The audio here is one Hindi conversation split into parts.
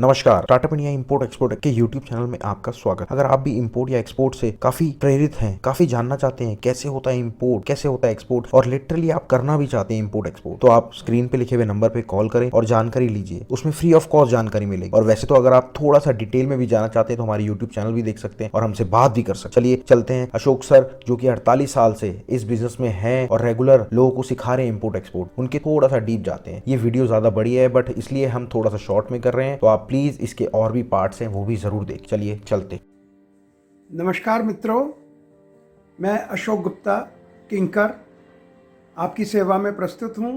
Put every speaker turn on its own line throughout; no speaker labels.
नमस्कार, टाटा इंडिया इंपोर्ट एक्सपोर्ट के यूट्यूब चैनल में आपका स्वागत। अगर आप भी इंपोर्ट या एक्सपोर्ट से काफी प्रेरित हैं, काफी जानना चाहते हैं कैसे होता है इंपोर्ट, कैसे होता है एक्सपोर्ट और लिटरली आप करना भी चाहते हैं इंपोर्ट एक्सपोर्ट, तो आप स्क्रीन पे लिखे हुए नंबर पे कॉल करें और जानकारी लीजिए। उसमें फ्री ऑफ कॉस्ट जानकारी मिलेगी। और वैसे तो अगर आप थोड़ा सा डिटेल में भी जानना चाहते हैं तो हमारे यूट्यूब चैनल भी देख सकते हैं और हमसे बात भी कर सकते हैं। चलिए चलते हैं। अशोक सर जो कि 48 साल से इस बिजनेस में हैं और रेगुलर लोगों को सिखा रहे हैं इंपोर्ट एक्सपोर्ट, उनके थोड़ा सा डीप जाते हैं। ये वीडियो ज्यादा बड़ी है बट इसलिए हम थोड़ा सा शॉर्ट में कर रहे हैं, तो आप प्लीज इसके और भी पार्ट्स हैं वो भी जरूर देख। चलिए चलते।
नमस्कार मित्रों, मैं अशोक गुप्ता किंकर आपकी सेवा में प्रस्तुत हूँ।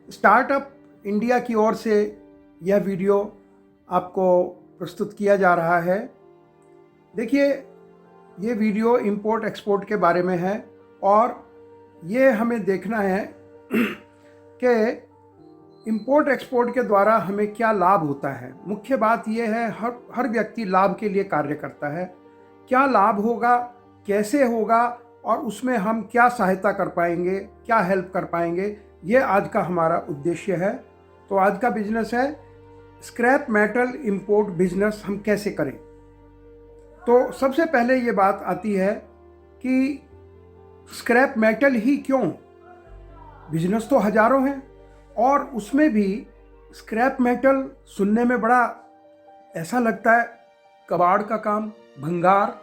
स्टार्टअप इंडिया की ओर से यह वीडियो आपको प्रस्तुत किया जा रहा है। देखिए, ये वीडियो इंपोर्ट एक्सपोर्ट के बारे में है और ये हमें देखना है कि इंपोर्ट एक्सपोर्ट के द्वारा हमें क्या लाभ होता है। मुख्य बात यह है, हर व्यक्ति लाभ के लिए कार्य करता है। क्या लाभ होगा, कैसे होगा और उसमें हम क्या सहायता कर पाएंगे, क्या हेल्प कर पाएंगे, ये आज का हमारा उद्देश्य है। तो आज का बिजनेस है स्क्रैप मेटल इंपोर्ट बिजनेस हम कैसे करें। तो सबसे पहले ये बात आती है कि स्क्रैप मेटल ही क्यों, बिजनेस तो हजारों हैं और उसमें भी स्क्रैप मेटल सुनने में बड़ा ऐसा लगता है कबाड़ का काम, भंगार,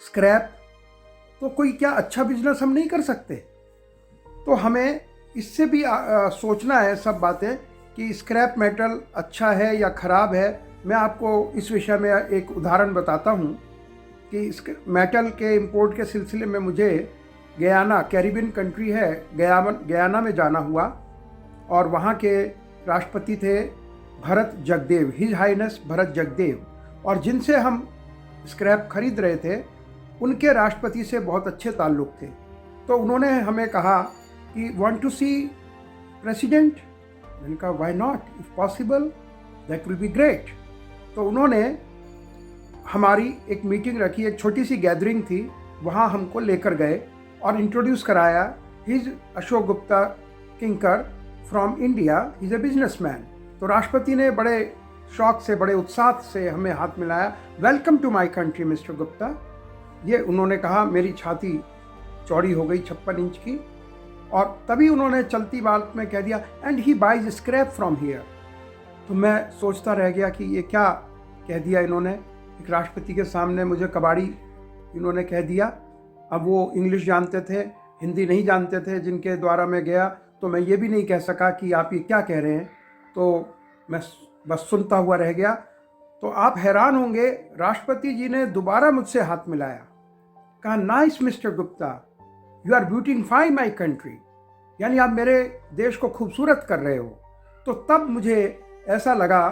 स्क्रैप, तो कोई क्या अच्छा बिजनेस हम नहीं कर सकते। तो हमें इससे भी सोचना है सब बातें कि स्क्रैप मेटल अच्छा है या ख़राब है। मैं आपको इस विषय में एक उदाहरण बताता हूँ कि मेटल के इंपोर्ट के सिलसिले में मुझे गयाना, कैरिबियन कंट्री है, गयाना में जाना हुआ और वहाँ के राष्ट्रपति थे भरत जगदेव, हिज हाइनेस भरत जगदेव, और जिनसे हम स्क्रैप खरीद रहे थे उनके राष्ट्रपति से बहुत अच्छे ताल्लुक़ थे। तो उन्होंने हमें कहा कि वांट टू सी प्रेसिडेंट। मैंने कहा why not, if possible that will be great. तो उन्होंने हमारी एक मीटिंग रखी, एक छोटी सी गैदरिंग थी, वहाँ हमको लेकर गए और इंट्रोड्यूस कराया। His Ashok Gupta Kinkar from India, he is a businessman. तो राष्ट्रपति ने बड़े शौक से, बड़े उत्साह से हमें हाथ मिलाया। Welcome to my country Mister Gupta, ये उन्होंने कहा। मेरी छाती चौड़ी हो गई 56 इंच की, और तभी उन्होंने चलती बात में कह दिया and he buys scrap from here. तो मैं सोचता रह गया कि ये क्या कह दिया इन्होंने, एक राष्ट्रपति के सामने मुझे कबाड़ी इन्होंने कह दिया। अब वो इंग्लिश जानते थे, हिंदी नहीं जानते थे जिनके द्वारा मैं गया, तो मैं ये भी नहीं कह सका कि आप ये क्या कह रहे हैं। तो मैं बस सुनता हुआ रह गया। तो आप हैरान होंगे, राष्ट्रपति जी ने दोबारा मुझसे हाथ मिलाया, कहा nice Mister Gupta, you are beautifying my country, यानी आप मेरे देश को खूबसूरत कर रहे हो। तो तब मुझे ऐसा लगा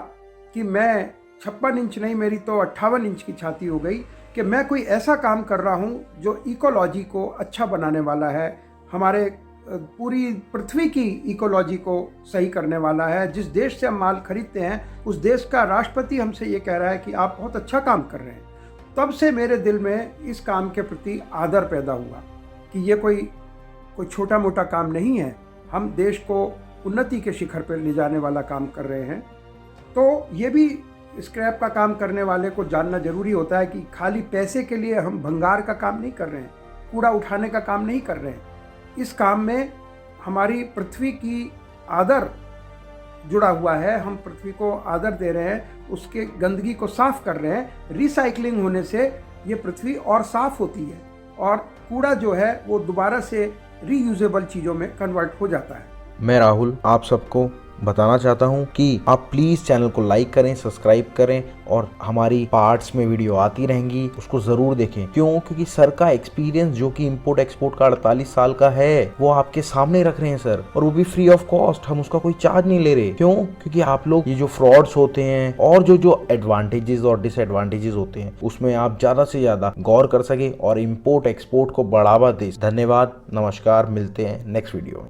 कि मैं 56 इंच नहीं, मेरी तो 58 इंच की छाती हो गई कि मैं कोई ऐसा काम कर रहा हूँ जो इकोलॉजी को अच्छा बनाने वाला है, हमारे पूरी पृथ्वी की इकोलॉजी को सही करने वाला है। जिस देश से हम माल खरीदते हैं उस देश का राष्ट्रपति हमसे ये कह रहा है कि आप बहुत अच्छा काम कर रहे हैं। तब से मेरे दिल में इस काम के प्रति आदर पैदा हुआ कि ये कोई छोटा मोटा काम नहीं है, हम देश को उन्नति के शिखर पर ले जाने वाला काम कर रहे हैं। तो ये भी स्क्रैप का काम करने वाले को जानना जरूरी होता है कि खाली पैसे के लिए हम भंगार का काम नहीं कर रहे हैं, कूड़ा उठाने का काम नहीं कर रहे हैं। इस काम में हमारी पृथ्वी की आदर जुड़ा हुआ है, हम पृथ्वी को आदर दे रहे हैं, उसके गंदगी को साफ कर रहे हैं। रिसाइकलिंग होने से ये पृथ्वी और साफ होती है और कूड़ा जो है वो दोबारा से रीयूजेबल चीज़ों में कन्वर्ट हो जाता है।
मैं राहुल आप सबको बताना चाहता हूं कि आप प्लीज चैनल को लाइक करें, सब्सक्राइब करें और हमारी पार्ट्स में वीडियो आती रहेंगी, उसको जरूर देखें। क्यों? क्योंकि सर का एक्सपीरियंस जो कि इंपोर्ट एक्सपोर्ट का 48 साल का है वो आपके सामने रख रहे हैं सर, और वो भी फ्री ऑफ कॉस्ट। हम उसका कोई चार्ज नहीं ले रहे। क्यों? क्योंकि आप लोग ये जो फ्रॉड्स होते हैं और जो एडवांटेजेस और डिसएडवांटेजेस होते हैं उसमें आप ज्यादा से ज्यादा गौर कर सके और इंपोर्ट एक्सपोर्ट को बढ़ावा दे। धन्यवाद, नमस्कार, मिलते हैं नेक्स्ट वीडियो में।